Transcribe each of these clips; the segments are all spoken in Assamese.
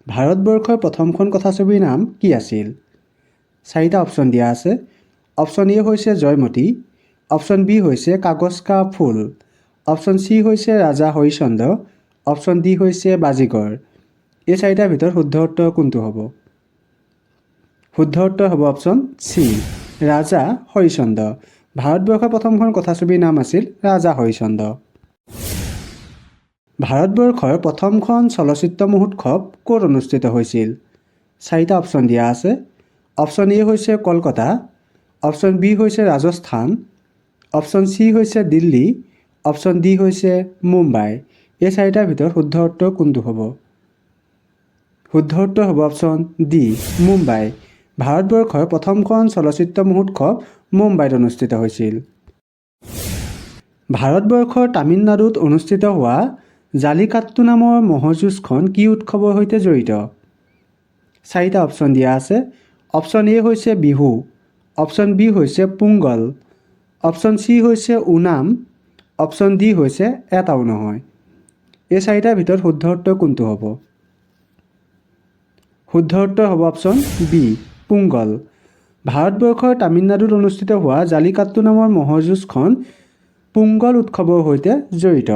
ভাৰতবৰ্ষৰ প্ৰথমখন কথাছবিৰ নাম কি আছিল? 4টা অপশ্যন দিয়া আছে। অপশ্যন এ হৈছে জয়মতী, অপশ্যন বি হৈছে কাগজ কা ফুল, অপশ্যন চি হৈছে ৰাজা হৰিশ্চন্দ্ৰ, অপশ্যন ডি হৈছে বাজিগৰ। এই 4টাৰ ভিতৰত শুদ্ধ উত্তৰ কোনটো হ'ব? শুদ্ধ উত্তৰ হ'ব অপশ্যন চি, ৰাজা হৰিশ্চন্দ্ৰ। ভাৰতবৰ্ষৰ প্ৰথমখন কথাছবিৰ নাম আছিল ৰাজা হৰিশ্চন্দ্ৰ। ভাৰতবৰ্ষৰ প্ৰথমখন চলচ্চিত্ৰ মহোৎসৱ ক'ত অনুষ্ঠিত হৈছিল? 4টা অপশ্যন দিয়া আছে। অপশ্যন এ হৈছে কলকাতা, অপশ্যন বি হৈছে ৰাজস্থান, অপশ্যন চি হৈছে দিল্লী, অপশ্যন ডি হৈছে মুম্বাই। এই 4টাৰ ভিতৰত শুদ্ধ উত্তৰ কোনটো হ'ব? শুদ্ধ উত্তৰ হ'ব অপশ্যন ডি, মুম্বাই। ভাৰতবৰ্ষৰ প্ৰথমখন চলচ্চিত্ৰ মহোৎসৱ মুম্বাইত অনুষ্ঠিত হৈছিল। ভাৰতবৰ্ষৰ তামিলনাডুত অনুষ্ঠিত হোৱা জালিকাট্টু নামৰ ম'হৰ যুঁজখন কি উৎসৱৰ সৈতে জড়িত? 4টা অপশ্যন দিয়া আছে। অপশ্যন এ হৈছে বিহু, অপশ্যন বি হৈছে পোংগল, অপশ্যন চি হৈছে ওনাম, অপশ্যন ডি হৈছে এটাও নহয়। এই 4টাৰ ভিতৰত শুদ্ধ উত্তৰ কোনটো হ'ব? শুদ্ধ উত্তৰ হ'ব অপশ্যন বি, পোংগল। ভাৰতবৰ্ষৰ তামিলনাডুত অনুষ্ঠিত হোৱা জালিকাট্টু নামৰ ম'হৰ যুঁজখন পোংগল উৎসৱৰ সৈতে জড়িত।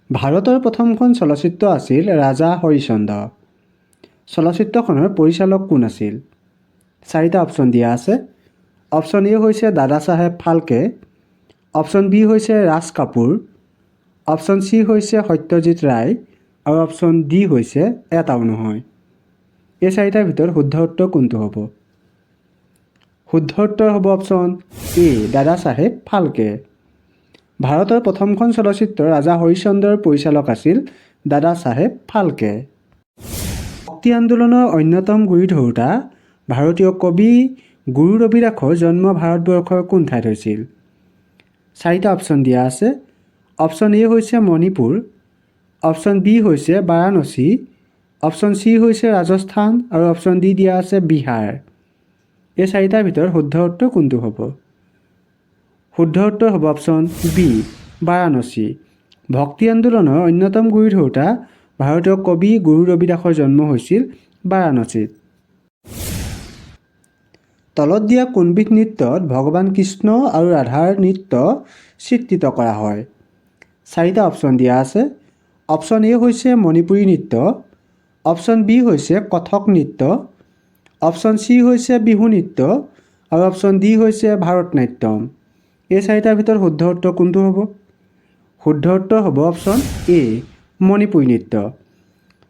ভাৰতৰ প্ৰথমখন চলচ্চিত্ৰ আছিল ৰাজা হৰিশ্চন্দ্ৰ। চলচ্চিত্ৰখনৰ পৰিচালক কোন আছিল? 4টা অপশ্যন দিয়া আছে। অপশ্যন এ হৈছে দাদা চাহেব ফাল্কে, অপশ্যন বি হৈছে ৰাজ কাপুৰ, অপশ্যন চি হৈছে সত্যজিৎ ৰায় আৰু অপশ্যন ডি হৈছে এটাও নহয়। এই 4টাৰ ভিতৰত শুদ্ধ উত্তৰ কোনটো হ'ব? শুদ্ধ উত্তৰ হ'ব অপশ্যন এ, দাদা চাহেব ফাল্কে। ভাৰতৰ প্ৰথমখন চলচ্চিত্ৰ ৰাজা হৰিশ্চন্দ্ৰৰ পৰিচালক আছিল দাদা চাহেব ফাল্কে। ভক্তি আন্দোলনৰ অন্যতম গুৰি ধৰোঁতা ভাৰতীয় কবি গুৰু ৰবিদাসৰ জন্ম ভাৰতবৰ্ষৰ কোন ঠাইত হৈছিল? 4টা অপশ্যন দিয়া আছে। অপশ্যন এ হৈছে মণিপুৰ, অপশ্যন বি হৈছে বাৰাণসী, অপশ্যন চি হৈছে ৰাজস্থান আৰু অপশ্যন ডি দিয়া আছে বিহাৰ। এই 4টাৰ ভিতৰত শুদ্ধ উত্তৰ কোনটো হ'ব? শুদ্ধ উত্তৰ হ'ব অপশ্যন বি, বাৰাণসী। ভক্তি আন্দোলনৰ অন্যতম গুৰি ধৰোঁতা ভাৰতীয় কবি গুৰু ৰবিদাসৰ জন্ম হৈছিল বাৰাণসীত। তলত দিয়া কোনবিধ নৃত্যত ভগৱান কৃষ্ণ আৰু ৰাধাৰ নৃত্য চিত্ৰিত কৰা হয়? 4টা অপশ্যন দিয়া আছে। অপশ্যন এ হৈছে মণিপুৰী নৃত্য, অপশ্যন বি হৈছে কথক নৃত্য, অপশ্যন চি হৈছে বিহু নৃত্য আৰু অপশ্যন ডি হৈছে ভাৰত নাট্যম। এই 4টাৰ ভিতৰত শুদ্ধ উত্তৰ কোনটো হ'ব? শুদ্ধ উত্তৰ হ'ব অপশ্যন এ, মণিপুৰী নৃত্য।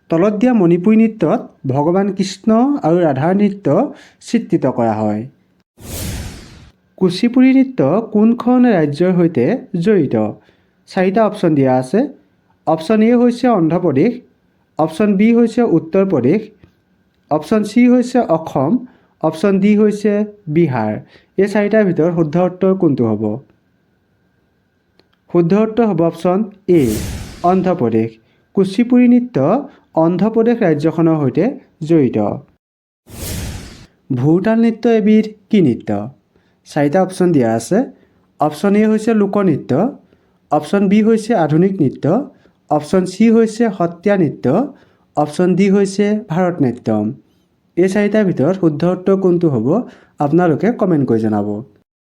তলত দিয়া মণিপুৰী নৃত্যত ভগৱান কৃষ্ণ আৰু ৰাধাৰ নৃত্য চিত্ৰিত কৰা হয়। কুচিপুড়ি নৃত্য কোনখন ৰাজ্যৰ সৈতে জড়িত? 4টা অপশ্যন দিয়া আছে। অপশ্যন এ হৈছে অন্ধ্ৰপ্ৰদেশ, অপশ্যন বি হৈছে উত্তৰ প্ৰদেশ, অপশ্যন চি হৈছে অসম, অপশ্যন ডি হৈছে বিহাৰ। এই 4টাৰ ভিতৰত শুদ্ধ উত্তৰ কোনটো হ'ব? শুদ্ধ উত্তৰ হ'ব অপশ্যন এ, অন্ধ্ৰপ্ৰদেশ। কুচিপুড়ি নৃত্য অন্ধ্ৰপ্ৰদেশ ৰাজ্যখনৰ সৈতে জড়িত। ভোৰতাল নৃত্য এবিধ কি নৃত্য? 4টা অপশ্যন দিয়া আছে। অপশ্যন এ হৈছে লোকনৃত্য, অপশ্যন বি হৈছে আধুনিক নৃত্য, অপশ্যন চি হৈছে সত্ৰীয়া নৃত্য, অপশ্যন ডি হৈছে ভাৰত নাট্যম। এই 4টাৰ ভিতৰত শুদ্ধ উত্তৰ কোনটো হ'ব আপোনালোকে কমেণ্ট কৰি জনাব।